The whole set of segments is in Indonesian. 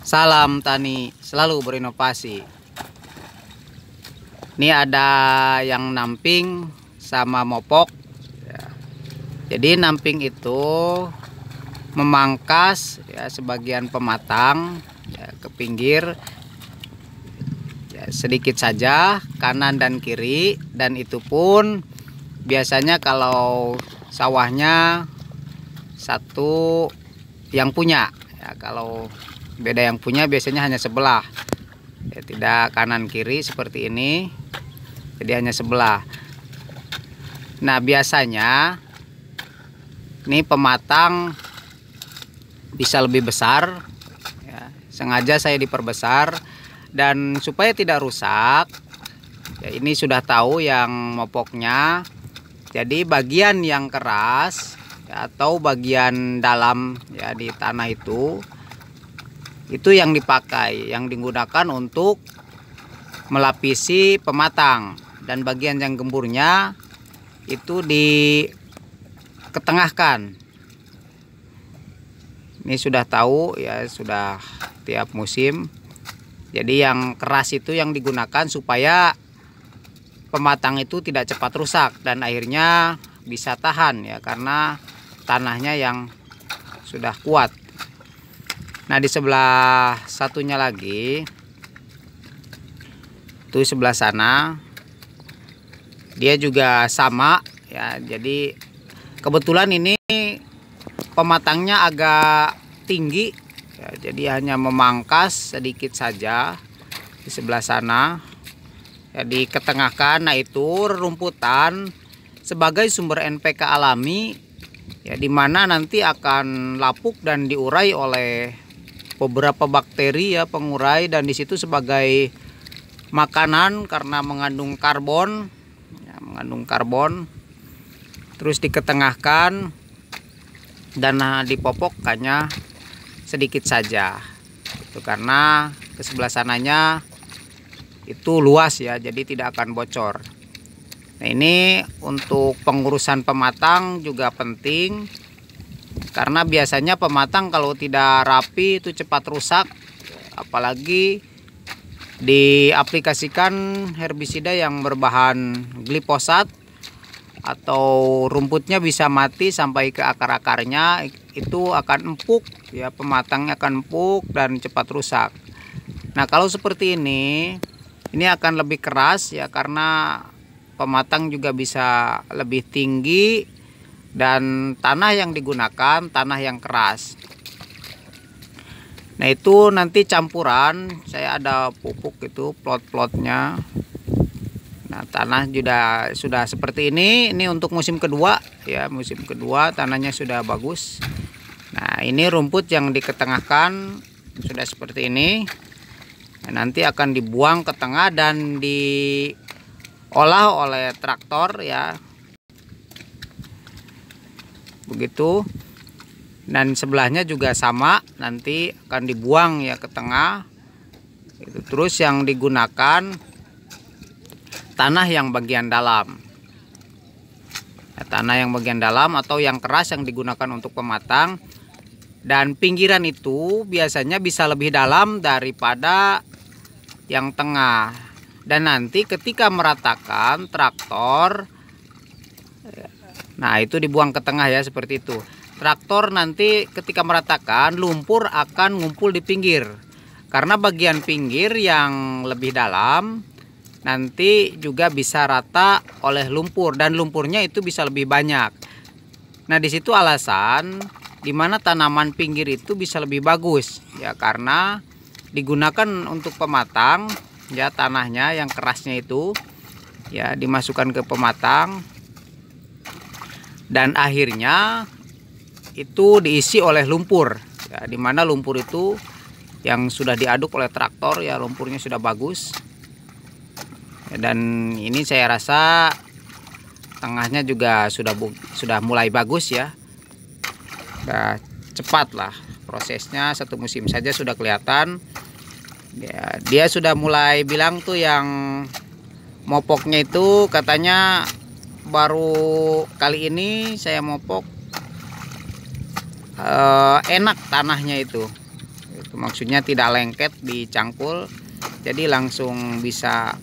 Salam tani selalu berinovasi. Ini ada yang namping sama mopok. Jadi namping itu memangkas ya, sebagian pematang ya, ke pinggir ya, sedikit saja kanan dan kiri, dan itu pun biasanya kalau sawahnya satu yang punya ya, kalau beda yang punya biasanya hanya sebelah ya, tidak kanan kiri seperti ini, jadi hanya sebelah. Nah biasanya ini pematang bisa lebih besar ya, sengaja saya diperbesar dan supaya tidak rusak ya, ini sudah tahu yang mopoknya. Jadi bagian yang keras ya, atau bagian dalam ya di tanah itu yang dipakai, yang digunakan untuk melapisi pematang, dan bagian yang gemburnya itu diketengahkan. Ini sudah tahu ya, sudah tiap musim. Jadi yang keras itu yang digunakan supaya pematang itu tidak cepat rusak dan akhirnya bisa tahan ya, karena tanahnya yang sudah kuat. Nah di sebelah satunya lagi itu sebelah sana dia juga sama ya. Jadi kebetulan ini pematangnya agak tinggi ya, jadi hanya memangkas sedikit saja di sebelah sana ya, diketengahkan. Nah itu rerumputan sebagai sumber NPK alami ya, dimana nanti akan lapuk dan diurai oleh beberapa bakteri ya pengurai, dan disitu sebagai makanan karena mengandung karbon ya, terus diketengahkan dan dipopok hanya sedikit saja itu, karena ke sebelah sananya itu luas ya, jadi tidak akan bocor. Nah ini untuk pengurusan pematang juga penting, karena biasanya pematang kalau tidak rapi itu cepat rusak, apalagi diaplikasikan herbisida yang berbahan glifosat, atau rumputnya bisa mati sampai ke akar-akarnya, itu akan empuk ya, pematangnya akan empuk dan cepat rusak. Nah kalau seperti ini akan lebih keras ya, karena pematang juga bisa lebih tinggi dan tanah yang digunakan tanah yang keras. Nah itu nanti campuran, saya ada pupuk itu plot-plotnya. Nah tanah sudah seperti ini untuk musim kedua ya, musim kedua tanahnya sudah bagus. Nah ini rumput yang diketengahkan sudah seperti ini. Nah, nanti akan dibuang ke tengah dan diolah oleh traktor ya, begitu. Dan sebelahnya juga sama, nanti akan dibuang ya ke tengah itu. Terus yang digunakan tanah yang bagian dalam ya, tanah yang bagian dalam atau yang keras yang digunakan untuk pematang, dan pinggiran itu biasanya bisa lebih dalam daripada yang tengah. Dan nanti ketika meratakan traktor, nah itu dibuang ke tengah ya, seperti itu. Traktor nanti ketika meratakan, lumpur akan ngumpul di pinggir, karena bagian pinggir yang lebih dalam nanti juga bisa rata oleh lumpur, dan lumpurnya itu bisa lebih banyak. Nah disitu alasan dimana tanaman pinggir itu bisa lebih bagus ya, karena digunakan untuk pematang ya, tanahnya yang kerasnya itu ya dimasukkan ke pematang, dan akhirnya itu diisi oleh lumpur ya, dimana lumpur itu yang sudah diaduk oleh traktor ya, lumpurnya sudah bagus ya, dan ini saya rasa tengahnya juga sudah mulai bagus ya, sudah cepat lah prosesnya, satu musim saja sudah kelihatan ya. Dia sudah mulai bilang tuh yang mopoknya itu, katanya baru kali ini saya mopok enak tanahnya itu Maksudnya tidak lengket di cangkul, jadi langsung bisa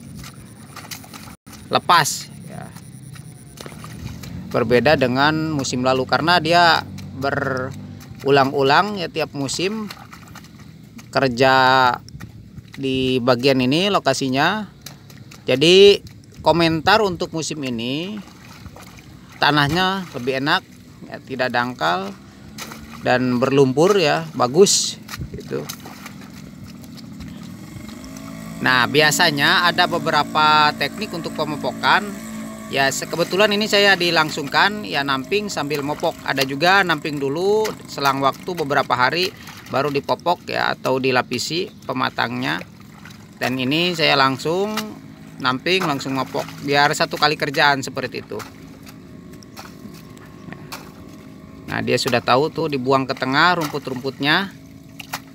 lepas ya. Berbeda dengan musim lalu karena dia berulang-ulang ya, tiap musim kerja di bagian ini lokasinya. Jadi komentar untuk musim ini tanahnya lebih enak ya, tidak dangkal dan berlumpur ya, bagus gitu. Nah, biasanya ada beberapa teknik untuk pemopokan. Ya, kebetulan ini saya dilangsungkan ya, namping sambil mopok. Ada juga namping dulu selang waktu beberapa hari baru dipopok ya, atau dilapisi pematangnya. Dan ini saya langsung namping langsung mopok biar satu kali kerjaan seperti itu. Nah, dia sudah tahu tuh, dibuang ke tengah rumput-rumputnya.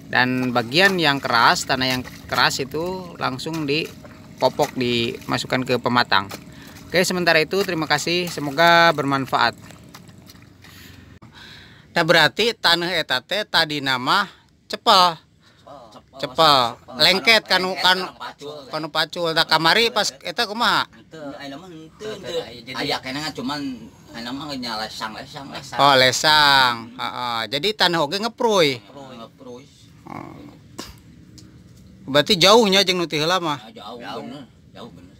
Dan bagian yang keras, tanah yang keras itu langsung dipopok, dimasukkan ke pematang. Oke, sementara itu terima kasih, semoga bermanfaat. Nah, berarti tanah etate tadi nama cepel. Cepel, lengket kanu pacul. Tak kamari pas eta kumaha? Aya kena cuman mah lesang. Oh, lesang. Jadi tanah oge ngepruy. Berarti jauhnya jeung nu teu heula mah. Jauh bener.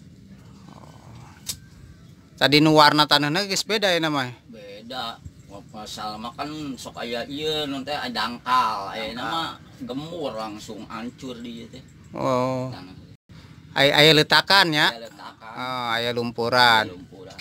Tadi nu warna tanahna geus beda ya namanya. Beda. Masalah mah kan sok aya ieu nu teh dangkal, ayeuna mah gemur langsung hancur di teh. Oh. Aya letakan ya. Aya letakan. Oh, aya lumpuran. Lumpuran.